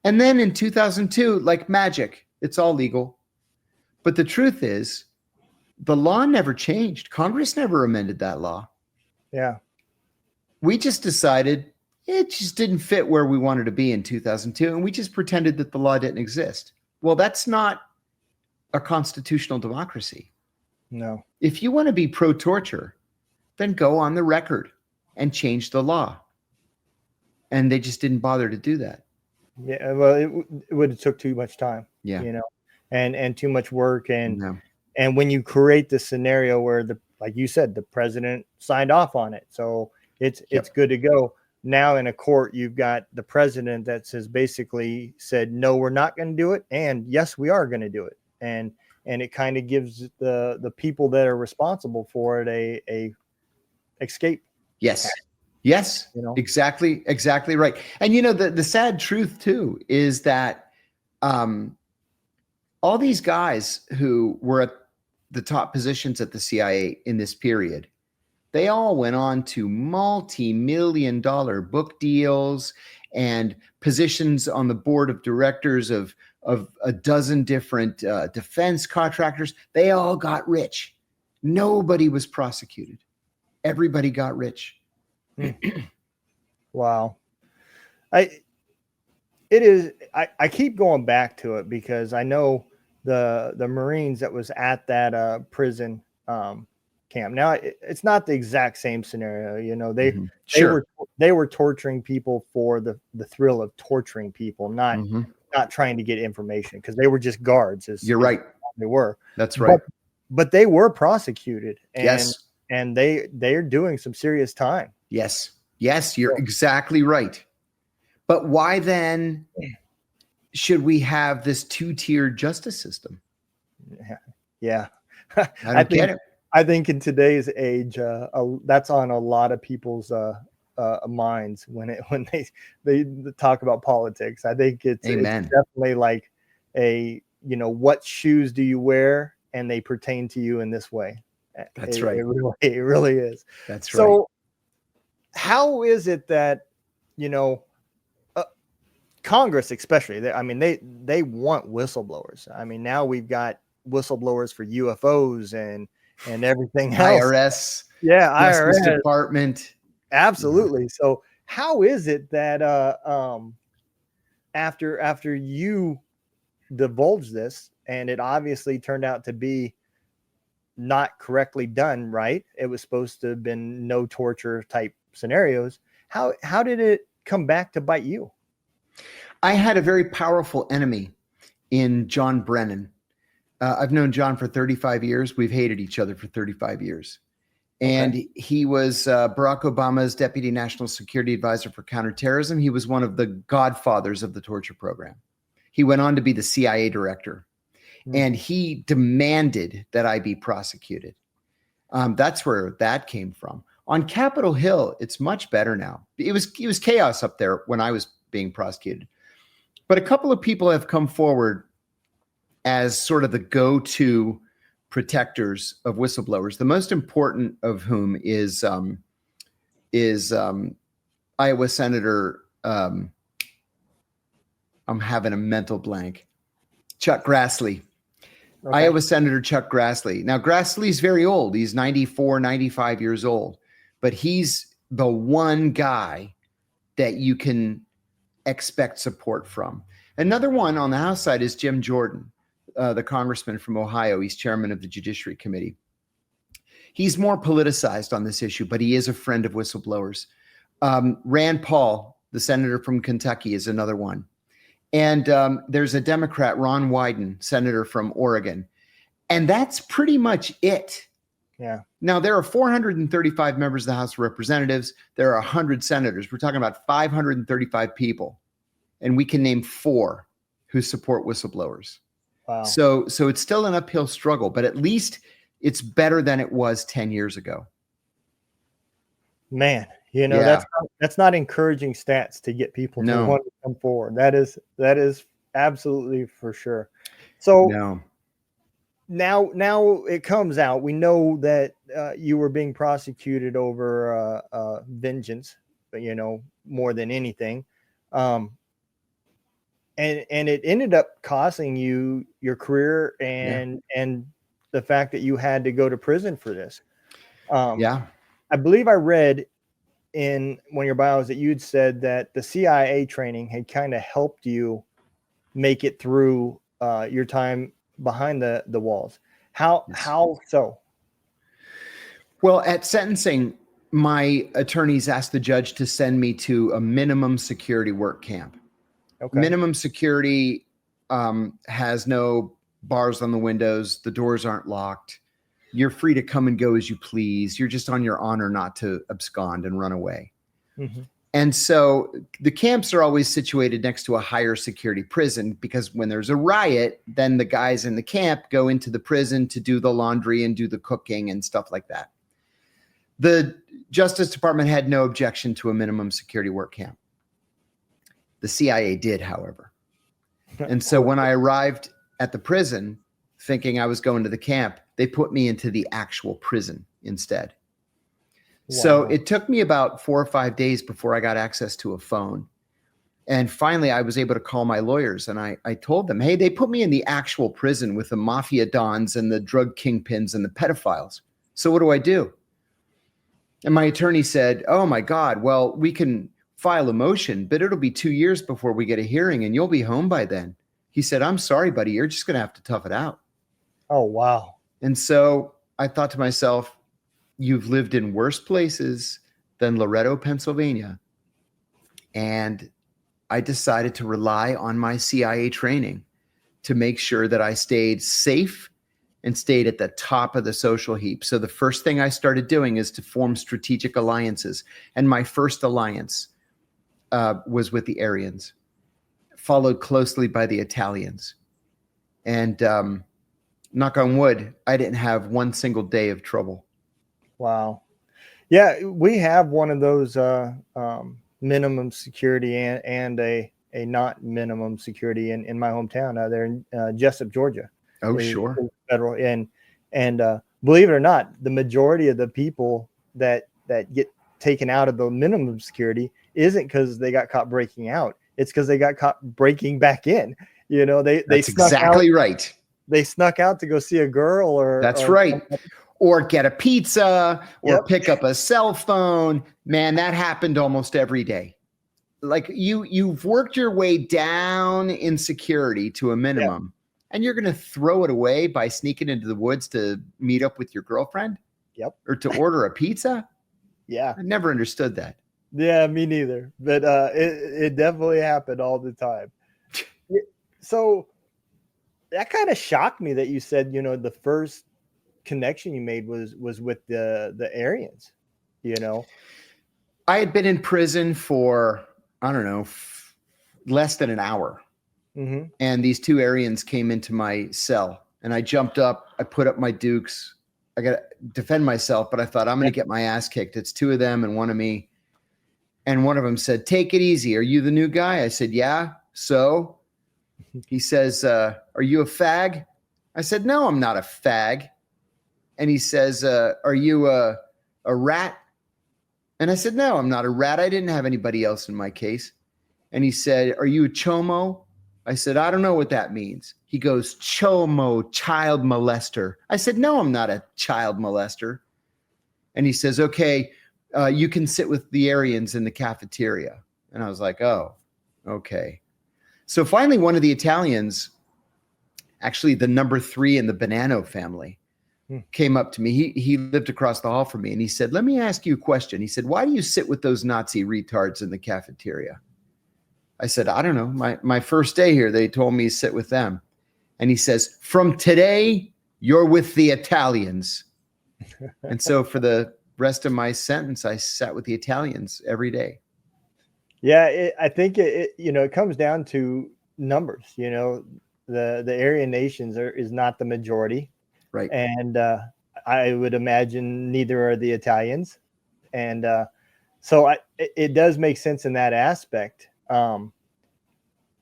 And then in 2002, like magic, it's all legal. But the truth is, the law never changed. Congress never amended that law. Yeah. We just decided it just didn't fit where we wanted to be in 2002, and we just pretended that the law didn't exist. Well, that's not a constitutional democracy. No. If you want to be pro-torture, then go on the record and change the law. And they just didn't bother to do that. Yeah, well, it would have took too much time. Yeah. and too much work. No. And when you create the scenario where like you said, the president signed off on it, so it's good to go. Now in a court, you've got the president that says basically said, no, we're not going to do it, and yes, we are going to do it. And it kind of gives the people that are responsible for it a escape. Yes. Yes. Exactly right. And the sad truth too is that all these guys who were at the top positions at the CIA in this period, they all went on to multi-million-dollar book deals and positions on the board of directors of a dozen different defense contractors. They all got rich. Nobody was prosecuted. Everybody got rich. Wow. I keep going back to it because I know the Marines that was at that prison camp. Now it's not the exact same scenario. They were torturing people for the thrill of torturing people, not trying to get information, because they were just guards. You're right. They were. That's right. But they were prosecuted. And, yes. And they're doing some serious time. Yes. Yes, you're exactly right. But why then should we have this two-tiered justice system? Yeah. I don't get it. I think in today's age, that's on a lot of people's minds when they talk about politics. I think it's definitely like what shoes do you wear, and they pertain to you in this way. That's right. It really is. That's right. So how is it that Congress, especially, they want whistleblowers. Now we've got whistleblowers for UFOs and everything else. IRS. Yeah, Justice IRS Department. Absolutely. So how is it that after you divulged this, and it obviously turned out to be not correctly done, right? It was supposed to have been no torture type scenarios. How did it come back to bite you? I had a very powerful enemy in John Brennan. I've known John for 35 years. We've hated each other for 35 years. And he was Barack Obama's Deputy National Security Advisor for Counterterrorism. He was one of the godfathers of the torture program. He went on to be the CIA director. And he demanded that I be prosecuted. That's where that came from. On Capitol Hill, it's much better now. It was chaos up there when I was being prosecuted. But a couple of people have come forward as sort of the go-to protectors of whistleblowers, the most important of whom is Iowa Senator, I'm having a mental blank, Chuck Grassley. Okay. Iowa Senator Chuck Grassley. Now, Grassley's very old. He's 94, 95 years old. But he's the one guy that you can expect support from. Another one on the House side is Jim Jordan, the congressman from Ohio. He's chairman of the Judiciary Committee. He's more politicized on this issue, but he is a friend of whistleblowers. Rand Paul, the senator from Kentucky, is another one. And there's a Democrat, Ron Wyden, senator from Oregon. And that's pretty much it. Yeah. Now, there are 435 members of the House of Representatives. There are 100 senators. We're talking about 535 people. And we can name 4 who support whistleblowers. Wow. So it's still an uphill struggle, but at least it's better than it was 10 years ago. Man, that's not encouraging stats to get people to want to come forward. That is absolutely for sure. So now it comes out. We know that you were being prosecuted over vengeance, more than anything. And it ended up costing you your career and the fact that you had to go to prison for this. I believe I read in one of your bios that you'd said that the CIA training had kind of helped you make it through your time behind the walls. How so? Well, at sentencing, my attorneys asked the judge to send me to a minimum security work camp. Okay. Minimum security has no bars on the windows. The doors aren't locked. You're free to come and go as you please. You're just on your honor not to abscond and run away. Mm-hmm. And so the camps are always situated next to a higher security prison, because when there's a riot, then the guys in the camp go into the prison to do the laundry and do the cooking and stuff like that. The Justice Department had no objection to a minimum security work camp. The CIA did, however. And so when I arrived at the prison thinking I was going to the camp, they put me into the actual prison instead. Wow. So it took me about 4 or 5 days before I got access to a phone. And finally, I was able to call my lawyers, and I told them, hey, they put me in the actual prison with the mafia dons and the drug kingpins and the pedophiles. So what do I do? And my attorney said, oh, my God, well, we can file a motion, but it'll be 2 years before we get a hearing, and you'll be home by then. He said, I'm sorry, buddy, you're just going to have to tough it out. Oh, wow. And so I thought to myself, you've lived in worse places than Loretto, Pennsylvania. And I decided to rely on my CIA training to make sure that I stayed safe and stayed at the top of the social heap. So the first thing I started doing is to form strategic alliances. And my first alliance was with the Aryans, followed closely by the Italians. And knock on wood, I didn't have one single day of trouble. Wow. Yeah, we have one of those minimum security and a not minimum security in my hometown there in Jessup, Georgia. Oh, sure. Federal. And believe it or not, the majority of the people that get taken out of the minimum security isn't because they got caught breaking out. It's because they got caught breaking back in. You know, That's exactly right. They snuck out to go see a girl, or that's right. Or get a pizza, or Yep. pick up a cell phone. Man, that happened almost every day. Like you've worked your way down in security to a minimum, and you're going to throw it away by sneaking into the woods to meet up with your girlfriend? Yep. Or to order a pizza? Yeah. I never understood that. Yeah, me neither. But it definitely happened all the time. So that kind of shocked me that you said, you know, the first connection you made was with the Aryans, you know. I had been in prison for, I don't know, less than an hour. Mm-hmm. And these two Aryans came into my cell, and I jumped up, I put up my dukes. I got to defend myself, but I thought, I'm going to get my ass kicked. It's two of them and one of me. And one of them said, take it easy. Are you the new guy? I said, yeah. So he says, are you a fag? I said, no, I'm not a fag. And he says, are you a rat? And I said, no, I'm not a rat. I didn't have anybody else in my case. And he said, are you a chomo? I said, I don't know what that means. He goes, chomo, child molester. I said, no, I'm not a child molester. And he says, okay, you can sit with the Aryans in the cafeteria. And I was like, oh, okay. So finally, one of the Italians, actually the number 3 in the Bonanno family, came up to me. He lived across the hall from me, and he said, let me ask you a question. He said, why do you sit with those Nazi retards in the cafeteria? I said, I don't know. My first day here, they told me to sit with them. And he says, from today, you're with the Italians. And so for the rest of my sentence, I sat with the Italians every day. Yeah, I think it you know, it comes down to numbers. You know, the Aryan nations is not the majority. Right. And I would imagine neither are the Italians. And so it does make sense in that aspect.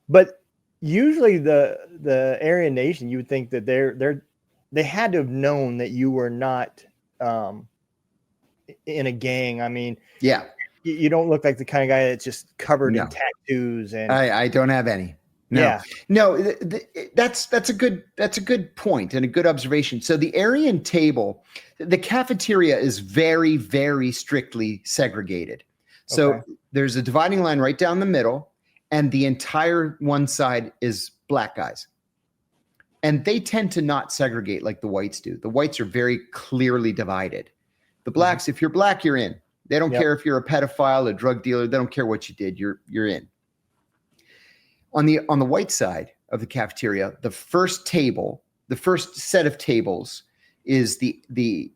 But usually the Aryan nation, you would think that they had to have known that you were not in a gang. I mean, yeah, you don't look like the kind of guy that's just covered in tattoos. And I don't have any. No, yeah. No, that's a good point and a good observation. So the Aryan table, the cafeteria is very, very strictly segregated. So there's a dividing line right down the middle, and the entire one side is black guys. And they tend to not segregate like the whites do. The whites are very clearly divided. The blacks, if you're black, you're in. They don't care if you're a pedophile, a drug dealer. They don't care what you did. You're in. On the white side of the cafeteria, the first table the first set of tables is the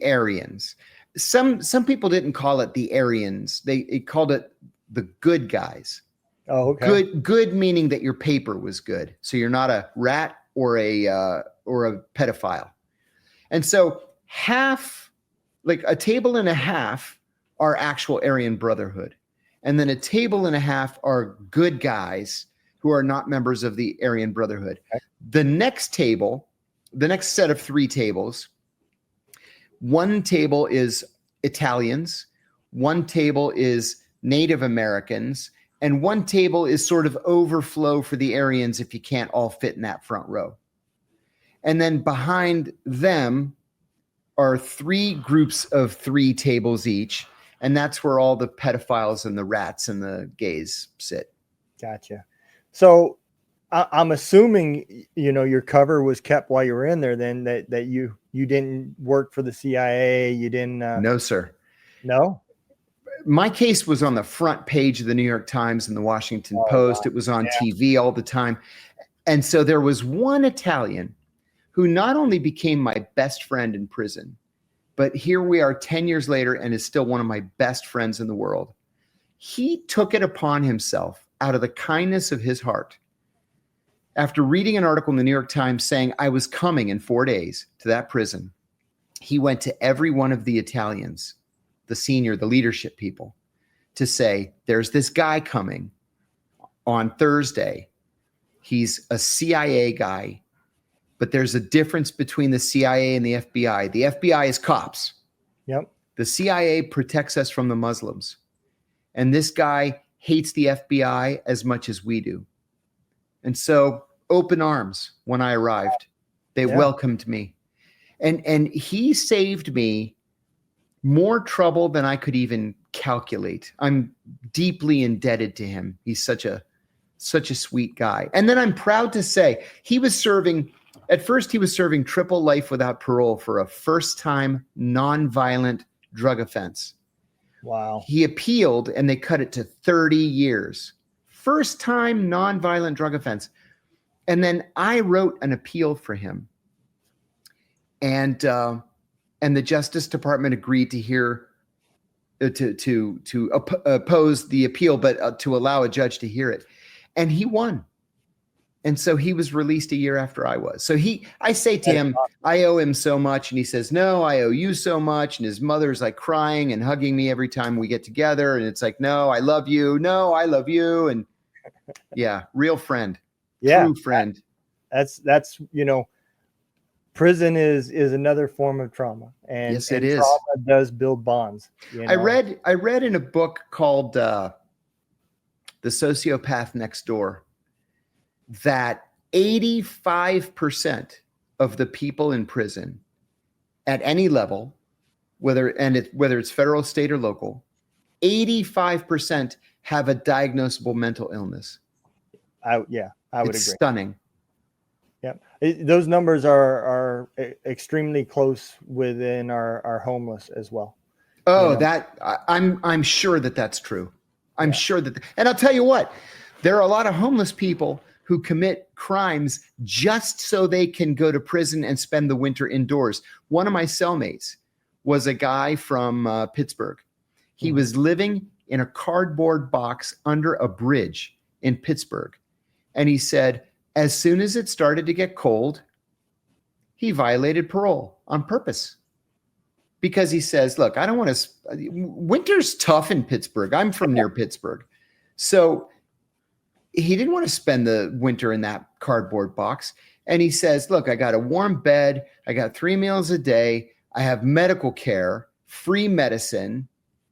Aryans. Some people didn't call it the Aryans. They called it the good guys. Oh, okay. Good meaning that your paper was good. So you're not a rat or a pedophile. And so half, like a table and a half, are actual Aryan Brotherhood. And then a table and a half are good guys who are not members of the Aryan Brotherhood. Okay. The next table, the next set of 3 tables, one table is Italians, one table is Native Americans, and one table is sort of overflow for the Aryans if you can't all fit in that front row. And then behind them are 3 groups of 3 tables each, and that's where all the pedophiles and the rats and the gays sit. Gotcha. So I'm assuming, your cover was kept while you were in there then, that you didn't work for the CIA. You didn't. No, sir. No. My case was on the front page of the New York Times and the Washington Post. Wow. It was on TV all the time. And so there was one Italian who not only became my best friend in prison, but here we are 10 years later and is still one of my best friends in the world. He took it upon himself, out of the kindness of his heart, after reading an article in the New York Times saying I was coming in 4 days to that prison, he went to every one of the Italians, the leadership people, to say, there's this guy coming on Thursday. He's a CIA guy, but there's a difference between the CIA and the FBI. The FBI is cops. Yep. The CIA protects us from the Muslims. And this guy hates the FBI as much as we do. And so open arms when I arrived. They welcomed me. And he saved me more trouble than I could even calculate. I'm deeply indebted to him. He's such a sweet guy. And then I'm proud to say at first he was serving triple life without parole for a first-time nonviolent drug offense. Wow. He appealed and they cut it to 30 years. First-time nonviolent drug offense. And then I wrote an appeal for him. And the Justice Department agreed to hear to oppose the appeal, but to allow a judge to hear it. And he won. And so he was released a year after I was. So I say to him, I owe him so much. And he says, no, I owe you so much. And his mother's like crying and hugging me every time we get together. And it's like, no, I love you. No, I love you. And yeah, real friend. Yeah. True friend. That's prison is another form of trauma. And yes, it is. Trauma does build bonds. I read in a book called The Sociopath Next Door that 85% of the people in prison at any level, whether it's federal, state, or local, 85% have a diagnosable mental illness. I would agree. Stunning. Yeah, those numbers are extremely close within our homeless as well. Oh, I'm sure that's true. I'm sure and I'll tell you what, there are a lot of homeless people who commit crimes just so they can go to prison and spend the winter indoors. One of my cellmates was a guy from Pittsburgh. He was living in a cardboard box under a bridge in Pittsburgh. And he said, as soon as it started to get cold, he violated parole on purpose. Because he says, look, I don't want to, winter's tough in Pittsburgh. I'm from near Pittsburgh. So he didn't want to spend the winter in that cardboard box. And he says, look, I got a warm bed. I got 3 meals a day. I have medical care, free medicine.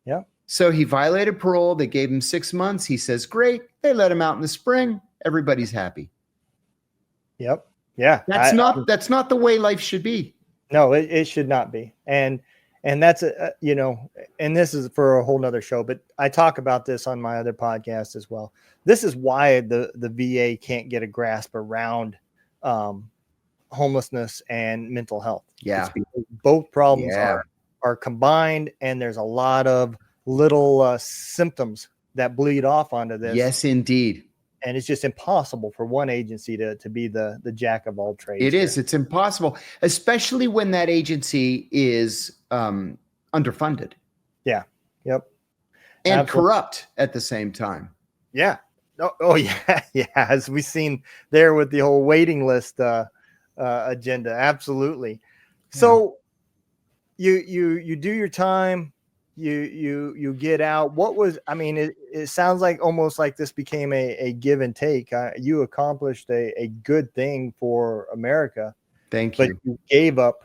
Yeah. So he violated parole. They gave him 6 months. He says, great. They let him out in the spring. Everybody's happy. Yep. Yeah. That's not the way life should be. No, it should not be. And that's, and this is for a whole nother show, but I talk about this on my other podcast as well. This is why the VA can't get a grasp around homelessness and mental health. Yeah. Both problems are combined, and there's a lot of little symptoms that bleed off onto this. Yes, indeed. And it's just impossible for one agency to be the jack of all trades. It is. It's impossible, especially when that agency is underfunded. Yeah. Yep. And corrupt at the same time. Yeah. Oh yeah. Yeah. As we've seen there with the whole waiting list agenda. Absolutely. So you do your time, you get out. What was, I mean, it sounds like almost like this became a give and take. You accomplished a good thing for America. Thank but you. you gave up,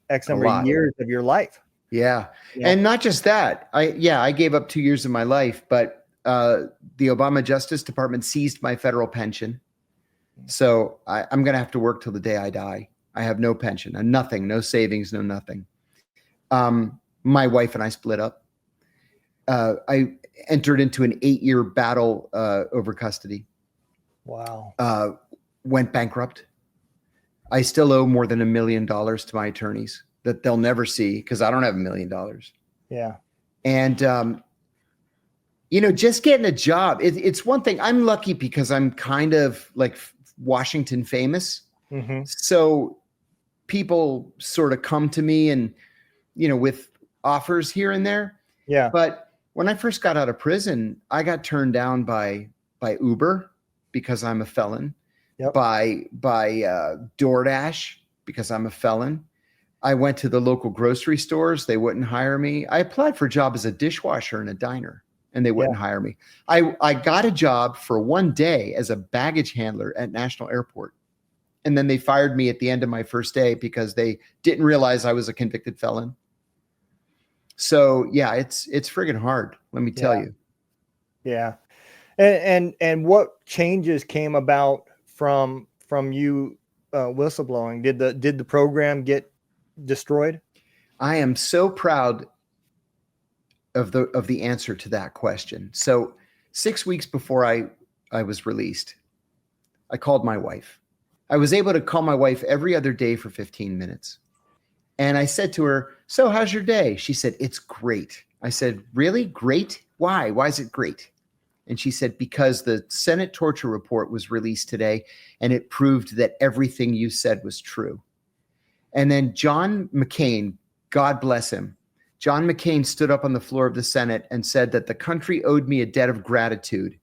X number of years of your life. Yeah. And not just that. I gave up 2 years of my life, but the Obama Justice Department seized my federal pension. So I'm going to have to work till the day I die. I have no pension and nothing, no savings, no nothing. My wife and I split up. I entered into an 8-year battle over custody. Wow. Went bankrupt. I still owe more than $1 million to my attorneys that they'll never see because I don't have $1 million. Yeah. And, just getting a job, it's one thing. I'm lucky because I'm kind of like Washington famous. Mm-hmm. So people sort of come to me and, with offers here and there. Yeah. But when I first got out of prison, I got turned down by Uber because I'm a felon, by DoorDash because I'm a felon. I went to the local grocery stores. They wouldn't hire me. I applied for a job as a dishwasher in a diner and they wouldn't hire me. I got a job for one day as a baggage handler at National Airport. And then they fired me at the end of my first day because they didn't realize I was a convicted felon. So yeah, it's friggin' hard. Let me tell you. Yeah. And what changes came about from you whistleblowing? Did the program get destroyed? I am so proud of the answer to that question. So 6 weeks before I was released, I called my wife. I was able to call my wife every other day for 15 minutes. And I said to her, "So how's your day?" She said, "It's great." I said, "Really? Great? Why? Why is it great?" And she said, "Because the Senate torture report was released today and it proved that everything you said was true." And then John McCain, God bless him, John McCain stood up on the floor of the Senate and said that the country owed me a debt of gratitude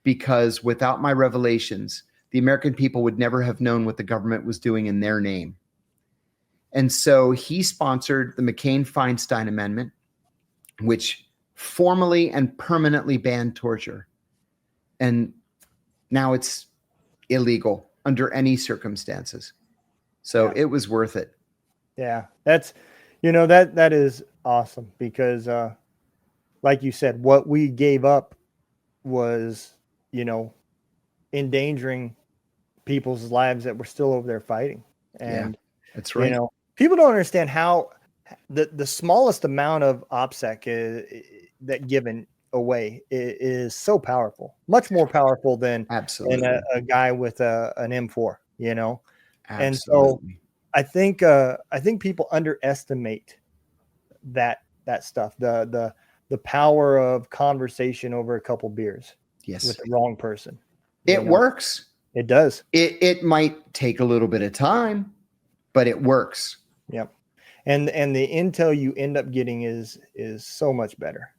because without my revelations, the American people would never have known what the government was doing in their name. And so he sponsored the McCain-Feinstein Amendment, which formally and permanently banned torture. And now it's illegal under any circumstances. So it was worth it. Yeah, that's, that is awesome because, like you said, what we gave up was, endangering people's lives that were still over there fighting. And that's right. People don't understand how the smallest amount of OPSEC that given away is so powerful, much more powerful than a guy with an M4, And so I think people underestimate that stuff, the power of conversation over a couple beers with the wrong person. It works. It does. It might take a little bit of time, but it works. Yep. And the intel you end up getting is so much better,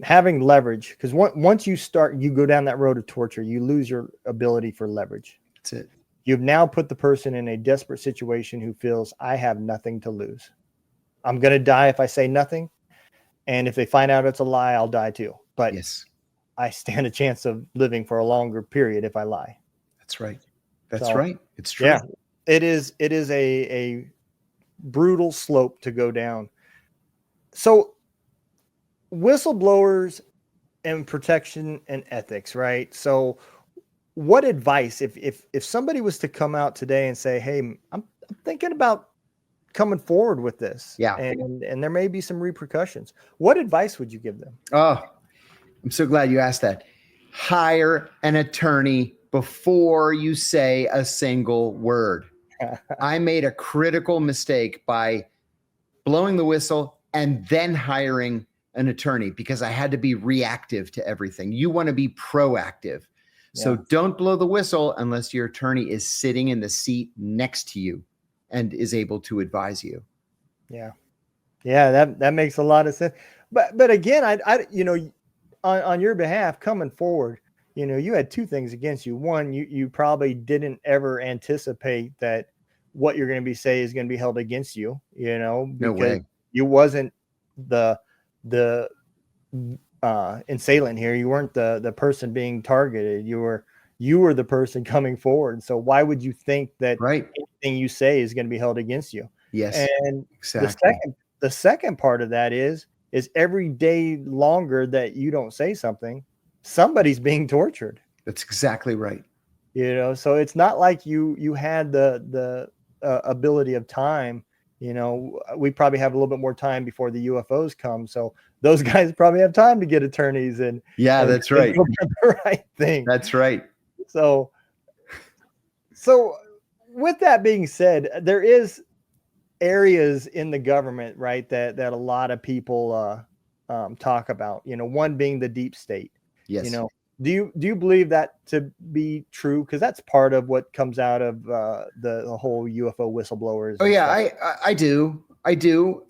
having leverage, because once you go down that road of torture, you lose your ability for leverage. That's it. You've now put the person in a desperate situation who feels, I have nothing to lose. I'm going to die if I say nothing. And if they find out it's a lie, I'll die too. But I stand a chance of living for a longer period if I lie. That's right. That's right. It's true. Yeah, it is a brutal slope to go down. So whistleblowers and protection and ethics, right? So what advice, if somebody was to come out today and say, hey, I'm thinking about coming forward with this, and there may be some repercussions, what advice would you give them? Oh, I'm so glad you asked that. Hire an attorney before you say a single word. I made a critical mistake by blowing the whistle and then hiring an attorney because I had to be reactive to everything. You want to be proactive. So don't blow the whistle unless your attorney is sitting in the seat next to you and is able to advise you. Yeah. Yeah, that makes a lot of sense. But again, I you know, on your behalf coming forward, you know, you had two things against you. One, you probably didn't ever anticipate that what you're going to be saying is going to be held against you, you know, No because way. you wasn't the assailant here. You weren't the person being targeted. You were the person coming forward. So why would you think that Right. anything you say is going to be held against you? Yes, And exactly. the second part of that is every day longer that you don't say something, somebody's being tortured. That's exactly right. You know, so it's not like you had the ability of time. You know, we probably have a little bit more time before the UFOs come. So those guys probably have time to get attorneys and That's right. do the right thing. That's right. So with that being said, there is areas in the government, right, that a lot of people talk about. You know, one being the deep state. Yes. You know, do you believe that to be true? Because that's part of what comes out of the whole UFO whistleblowers. Oh yeah, I do. I do.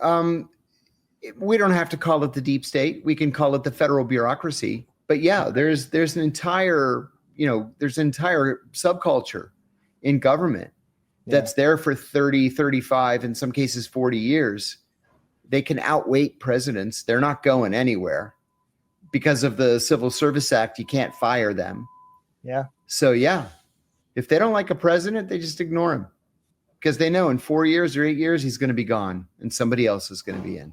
We don't have to call it the deep state. We can call it the federal bureaucracy. But yeah, there's an entire, you know, there's an entire subculture in government that's there for 30, 35, in some cases 40 years. They can outweight presidents. They're not going anywhere. Because of the Civil Service Act, you can't fire them. Yeah. So yeah, if they don't like a president, they just ignore him. Because they know in 4 years or 8 years, he's going to be gone and somebody else is going to be in.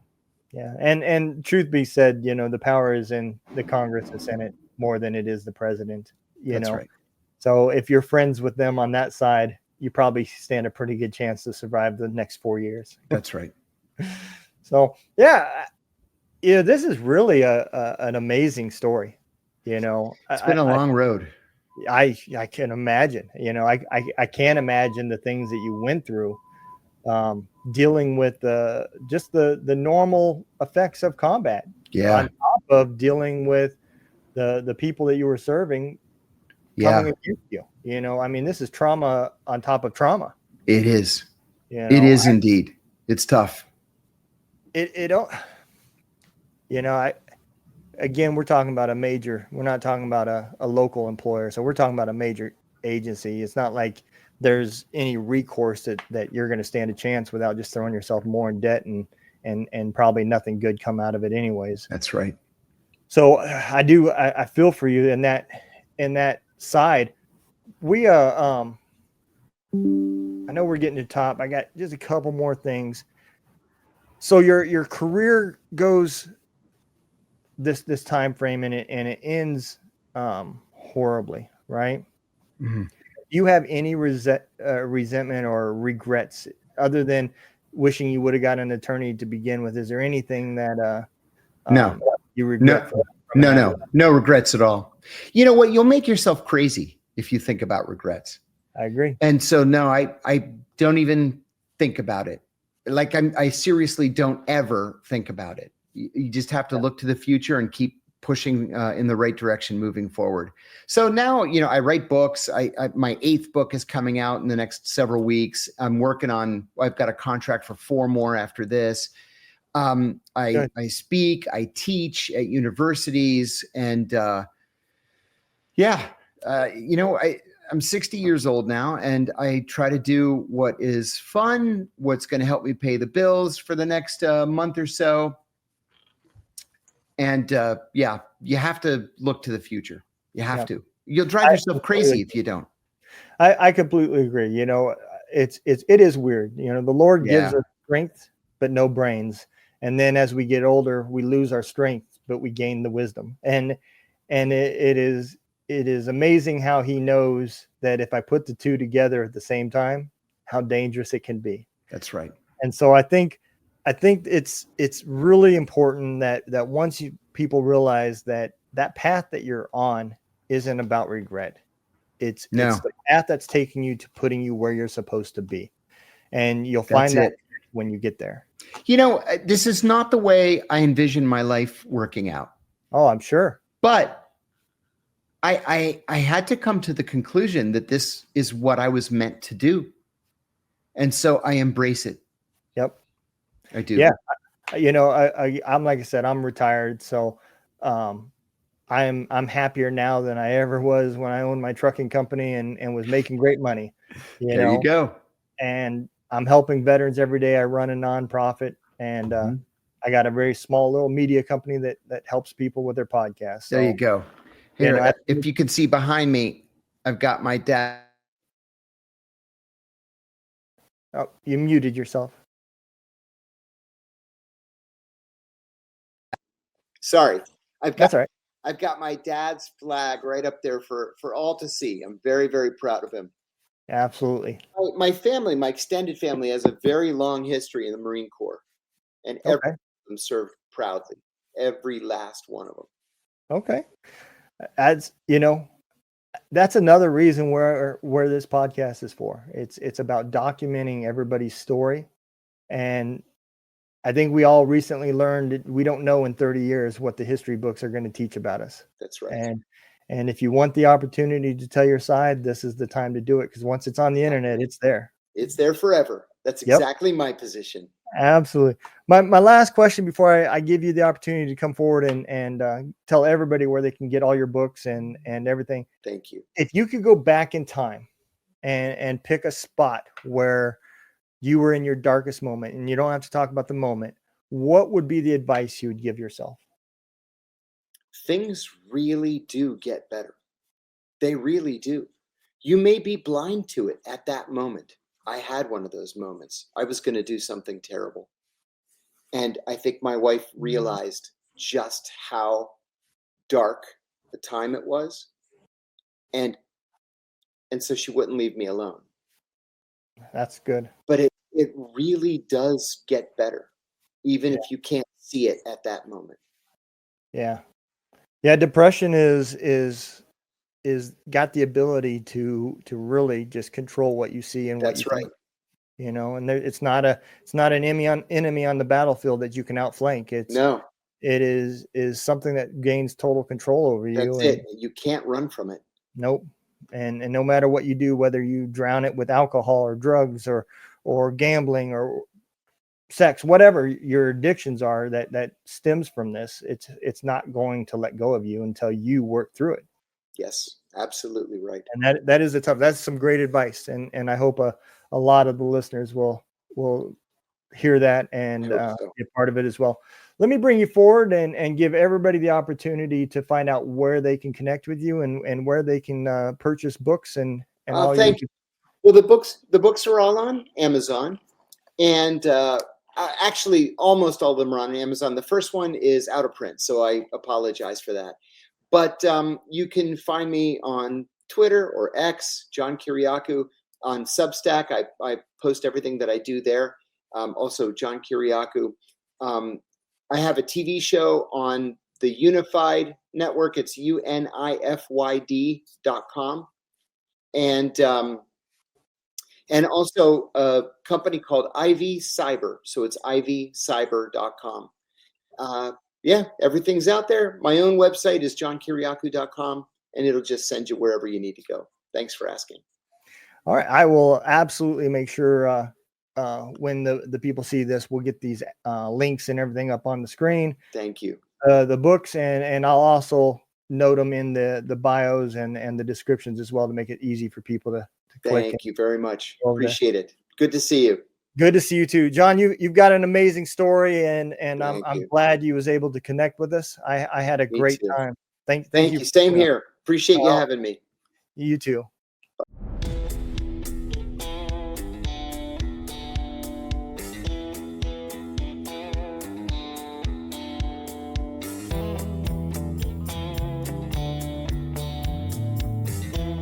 Yeah. And truth be said, you know, the power is in the Congress and Senate more than it is the president, you know. Right. So if you're friends with them on that side, you probably stand a pretty good chance to survive the next 4 years. That's right. So, yeah, this is really an amazing story. You know, it's been a long road. I can imagine, you know, I can't imagine the things that you went through, dealing with just the normal effects of combat. Yeah. On top of dealing with the people that you were serving coming against you. You know, I mean, this is trauma on top of trauma. It is. You know, it is indeed. It's tough. It don't. You know, again, we're talking about we're not talking about a local employer. So we're talking about a major agency. It's not like there's any recourse that you're going to stand a chance without just throwing yourself more in debt and probably nothing good come out of it anyways. That's right. So I feel for you in that side. We, I know we're getting to the top. I got just a couple more things. So your career goes this time frame and it ends horribly, right? Mm-hmm. Do you have any resentment or regrets other than wishing you would have got an attorney to begin with? Is there anything that no you regret? No regrets at all. You know what? You'll make yourself crazy if you think about regrets. I agree. And so no, I don't even think about it. Like I seriously don't ever think about it. You just have to look to the future and keep pushing in the right direction moving forward. So now, you know, I write books. My 8th book is coming out in the next several weeks. I've got a contract for 4 more after this. I speak, I teach at universities and you know, I'm 60 years old now and I try to do what is fun, what's going to help me pay the bills for the next month or so. And you have to look to the future. You have to. You'll drive yourself crazy if you don't. I completely agree. You know, it is weird. You know, the Lord gives us strength, but no brains. And then as we get older, we lose our strength, but we gain the wisdom. And it is amazing how he knows that if I put the two together at the same time, how dangerous it can be. That's right. And so I think it's really important that once people realize that path that you're on isn't about regret. It's the path that's taking you to putting you where you're supposed to be. And you'll find that when you get there. This is not the way I envision my life working out. Oh, I'm sure. But I had to come to the conclusion that this is what I was meant to do. And so I embrace it. Yep. I do. Yeah. I'm like I said, I'm retired. So I'm happier now than I ever was when I owned my trucking company and was making great money. There you go. And I'm helping veterans every day. I run a nonprofit, and I got a very small little media company that helps people with their podcasts. So, there you go. Here, if you can see behind me, I've got my dad. Oh, you muted yourself. Sorry. That's all right. I've got my dad's flag right up there for all to see. I'm very, very proud of him. Absolutely. My family, my extended family, has a very long history in the Marine Corps, and every one of them served proudly. Every last one of them. Okay. As that's another reason where this podcast is for. It's about documenting everybody's story. And I think we all recently learned that we don't know in 30 years what the history books are going to teach about us. That's right. And if you want the opportunity to tell your side, this is the time to do it, because once it's on the internet, it's there. It's there forever. That's exactly my position. Absolutely. My last question before I give you the opportunity to come forward and tell everybody where they can get all your books and everything. Thank you. If you could go back in time and pick a spot where you were in your darkest moment, and you don't have to talk about the moment, what would be the advice you would give yourself? Things really do get better. They really do. You may be blind to it at that moment. I had one of those moments. I was going to do something terrible. And I think my wife realized just how dark the time it was. And so she wouldn't leave me alone. That's good. But it really does get better, even if you can't see it at that moment. Yeah. Yeah. Depression is got the ability to really just control what you see and what you think. And it's not an enemy on the battlefield that you can outflank. It is something that gains total control over you. That's it. You can't run from it. Nope. And no matter what you do, whether you drown it with alcohol or drugs or gambling or sex, whatever your addictions are that stems from this, it's not going to let go of you until you work through it. Yes, absolutely right. And that's some great advice. And I hope a lot of the listeners will hear that and be a part of it as well. Let me bring you forward and give everybody the opportunity to find out where they can connect with you and where they can purchase books and all. Thank you. Well, the books are all on Amazon, and actually almost all of them are on Amazon. The first one is out of print, so I apologize for that. But you can find me on Twitter or X, John Kiriakou, on Substack. I post everything that I do there. Also, John Kiriakou. I have a TV show on the Unified Network. It's unifyd.com. And also a company called IV Cyber. So it's ivcyber.com. Yeah, everything's out there. My own website is johnkiriakou.com, and it'll just send you wherever you need to go. Thanks for asking. All right. I will absolutely make sure when the people see this, we'll get these links and everything up on the screen. Thank you. The books, and I'll also note them in the bios and the descriptions as well to make it easy for people to click. Thank you very much. Appreciate it. Good to see you. Good to see you too, John. You've got an amazing story, and I'm glad you was able to connect with us. I had a great time. Thank you. Same here. Appreciate you having me. You too.